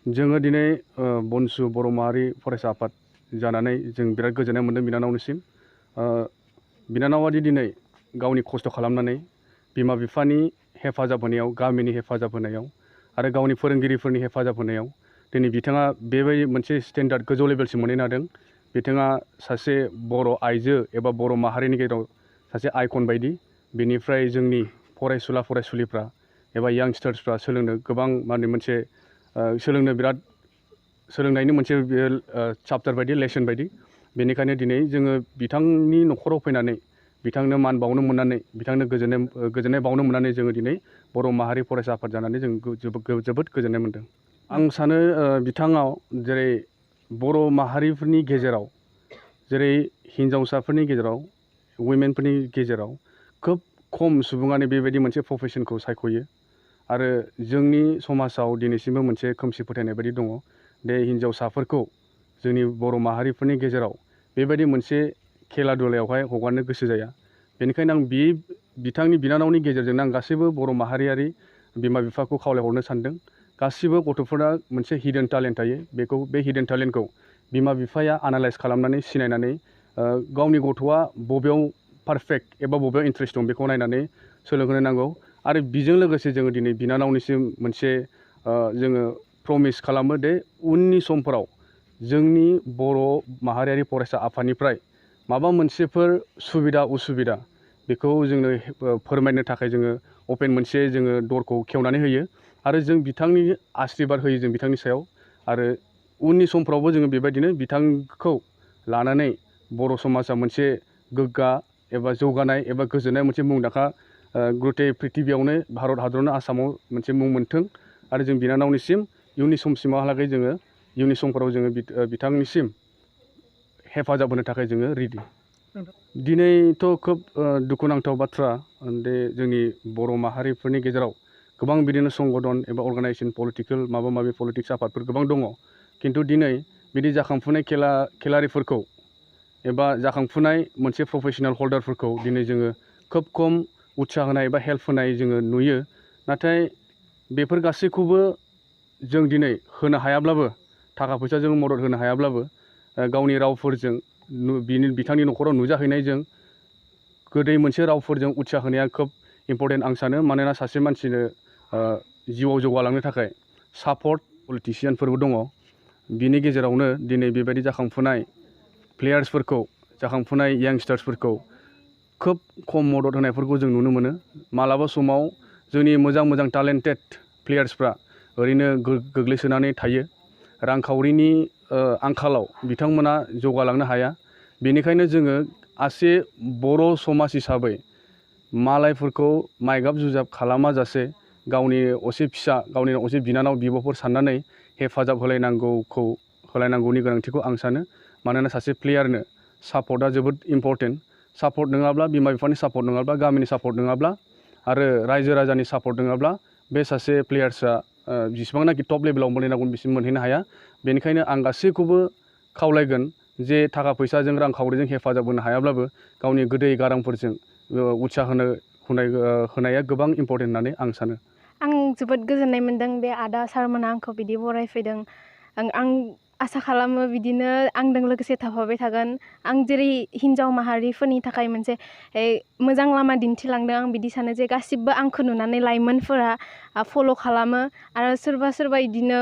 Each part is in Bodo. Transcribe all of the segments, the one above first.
जोङो दिनै BoNSU बर' माहारि फरायसा आफाद जानानै जों बिराद गोजोननाय मोन्दों बिनानावनिसिम। बिनानावादि दिनै गावनि खस्थ' खालामनानै बिमा बिफानि हेफाजाब होनायाव, गामिनि हेफाजाब होनायाव आरो गावनि फोरोंगिरिफोरनि हेफाजाब होनायाव दिनै बिथाङा बेबायदि मोनसे स्टेन्डार्ड गोजौ लेभेलसिम मोनहैनो हादों। बिथाङा सासे बर' आइजो एबा बर' माहारिनि गेजेराव सासे आइकन बायदि। बेनिफ्राय जोंनि फरायसुला फरायसुलिफ्रा एबा यांस्टार्सफ्रा सोलोंनो गोबां माने मोनसे सोलोंनो बिराद सोलोंनायनि मोनसे चाप्टार बायदि, लेसन बायदि। बेनिखायनो दिनै जोङो बिथांनि न'खराव फैनानै बिथांनो मान बावनो मोननानै, बिथांनो गोजोननाय बावनो मोननानै जोङो दिनै बर' माहारि फरायसा आफाद जानानै जों जोबोद गोजोननाय मोन्दों। आं सानो बिथाङाव जेरै बर' माहारिफोरनि गेजेराव, जेरै हिन्जावसाफोरनि गेजेराव, वुमेनफोरनि गेजेराव खोब खम सुबुङानो बेबायदि मोनसे प्रफेसनखौ सायख'यो। आरो जोंनि समाजाव दिनैसिमबो मोनसे खोमसि फोथायनाय बायदि दङ। बे हिन्जावसाफोरखौ जोंनि बर' माहारिफोरनि गेजेराव बेबायदि मोनसे खेला दुलायावहाय हगारनो गोसो जाया। बेनिखायनो आं बिथांनि बिनानावनि गेजेरजोंनो आं गासैबो बर' माहारियारि बिमा बिफाखौ खावलायहरनो सानदों। गासिबो गथ'फोरा मोनसे हिडन टेलेन्ट थायो। बे हिडन टेलेन्टखौ बिमा बिफाया एनालाइज खालामनानै सिनायनानै गावनि गथ'आ बबेयाव पारफेक्ट एबा बबेयाव इन्ट्रेस्ट दं बेखौ नायनानै सोलोंहोनो नांगौ। आरो बेजों लोगोसे जोङो दिनै बिनानावनिसिम मोनसे जोङो प्रमिस खालामो दे उननि समफोराव जोंनि बर' माहारियारि फरायसा आफादनिफ्राय माबा मोनसेफोर सुबिदा उसुबिदा बेखौ जोंनो फोरमायनो थाखाय जोङो अपेन मोनसे जोङो दरखौ खेवनानै होयो। आरो जों बिथांनि आशीर्बाद होयो जों बिथांनि सायाव। आरो उननि समफ्रावबो जोङो बेबायदिनो बिथांखौ लानानै बर' समाजा मोनसे गोग्गा एबा जौगानाय एबा गोजोननाय मोनसे मुंदांखा गुटे प्रिथिबियावनो भारत हादरावनो आसामाव मोनसे मुं मोनथों। आरो जों बिनानावनिसिम इयुननि समसिमहालागै जोङो इयुननि समफोराव जोङो बिथांनिसिम हेफाजाब होनो थाखाय जोङो रेडि। दिनैथ' खोब दुखुनांथाव बाथ्रा दे जोंनि बर' माहारिफोरनि गेजेराव गोबां बिदिनो संगठन एबा अर्गानाइजेसन पलिटिकेल माबा माबि पलिटिक्स आफादफोर गोबां दङ। खिन्थु दिनै बिदि जाखांफुनाय खेलारिफोरखौ एबा जाखांफुनाय मोनसे प्रफेसनेल हल्डारफोरखौ दिनै जोङो खोब खम उत्साह होनाय एबा हेल्प होनाय जोङो नुयो। नाथाय बेफोर गासैखौबो जों दिनै होनो हायाब्लाबो, थाखा फैसाजों मदद होनो हायाब्लाबो गावनि रावफोरजों बिथांनि न'खराव नुजाहैनायजों गोदै मोनसे रावफोरजों उत्साह होनाया खोब इम्परटेन्ट आं सानो। मानोना सासे मानसिनो जिउआव जौगालांनो थाखाय सापर्ट पलिटिसियानफोरबो दङ। बिनि गेजेरावनो दिनै बेबायदि जाखांफुनाय प्लेयार्सफोरखौ, जाखांफुनाय यांस्टार्सफोरखौ खोब खम मदद होनायफोरखौ जों नुनो मोनो। मालाबा समाव जोंनि मोजां टेलेन्टेड प्लेयार्सफ्रा ओरैनो गोग्लैसोनानै थायो। रांखावरिनि आंखालाव बिथांमोना जौगालांनो हाया। बेनिखायनो जोङो आसे बर' समाज हिसाबै मालायफोरखौ माइगाब जुजाब खालामाजासे गावनि असे फिसा, गावनि असे बिनानाव बिब'फोर साननानै हेफाजाब होलायनांगौनि गोनांथिखौ आं सानो। मानोना सासे प्लेयारनो सापर्टआ जोबोद इम्परटेन्ट। सापर्ट नङाब्ला, बिमा बिफानि सापर्ट नङाब्ला, गामिनि सापर्ट नङाब्ला आरो रायजो राजानि सापर्ट नङाब्ला बे सासे प्लेयार्सआ जेसेबांनाखि टप लेभेलाव मोनहैनांगौ बिसिम मोनहैनो हाया। बेनिखायनो आं गासैखौबो खावलायगोन जे थाखा फैसाजों रांखावरिजों हेफाजाब होनो हायाब्लाबो गावनि गोदै गारांफोरजों उत्साह होनाया गोबां इम्परटेन्ट होननानै आं सानो। आं जोबोद गोजोननाय मोन्दों बे आदा सारमोना आंखौ बिदि बरायफैदों। आं आसा खालामो बिदिनो आंजों लोगोसे थाफाबाय थागोन। आं जेरै हिन्जाव माहारिफोरनि थाखाय मोनसे मोजां लामा दिन्थिलांदों, आं बिदि सानो जे गासिबो आंखौ नुनानै लाइमोनफोरा फल' खालामो। आरो सोरबा बिदिनो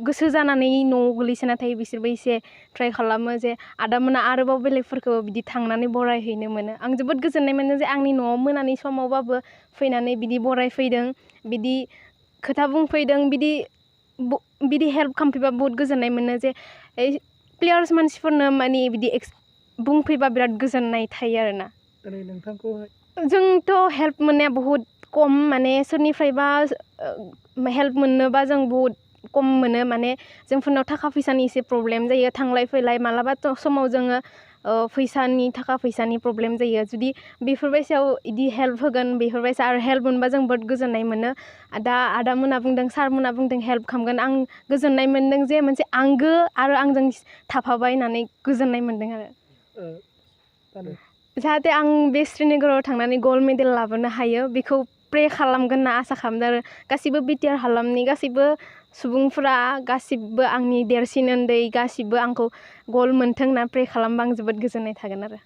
गोसो जानानै न'आव गोलैसोना थायो, बिसोरबो एसे ट्राइ खालामो जे आदामोना आरोबाव बेलेगफोरखौ बिदि थांनानै बरायहैनो मोनो। आं जोबोद गोजोननाय मोनो जे आंनि न'आव मोनानि समावबाबो फैनानै बिदि बरायफैदों, बिदि खोथा बुंफैदों, बिदि हेल्प खालामफैबा बहुत गोजोननाय मोनो जे प्लेयार्स मानसिफोरनो माने बिदि बुंफैबा बिराद गोजोननाय थायो आरोना। जोंथ' हेल्प मोननाया बहुत खम, माने सोरनिफ्रायबा हेल्प मोननोबा जों बहुत खम मोनो। माने जोंफोरनाव थाखा फैसानि एसे प्रब्लेम जायो, थांलाय फैलाय मालाबा समाव जोङो थाखा फैसानि प्रब्लेम जायो। जुदि बेफोरबायसायाव बिदि हेल्प होगोन, बेफोरबायसा आरो हेल्प मोनबा जों बहुत गोजोननाय मोनो। दा आदामोना बुंदों, सारमोना बुंदों हेल्प खालामगोन। आं गोजोननाय मोन्दों जे मोनसे आंगो आरो आंजों थाफाबाय होननानै गोजोननाय मोन्दों आरो। जाहाथे आं बे श्रीनगराव थांनानै गल्ड मेडेल लाबोनो हायो बेखौ प्रे खालामगोन होनना आसा खालामदों। आरो गासिबो बिटिआर हालामनि गासैबो सुबुंफोरा गासिबो आंनि देरसिन उन्दै गासिबो आंखौ गल मोनथों होनना प्रे खालामबा आं जोबोद गोजोननाय थागोन आरो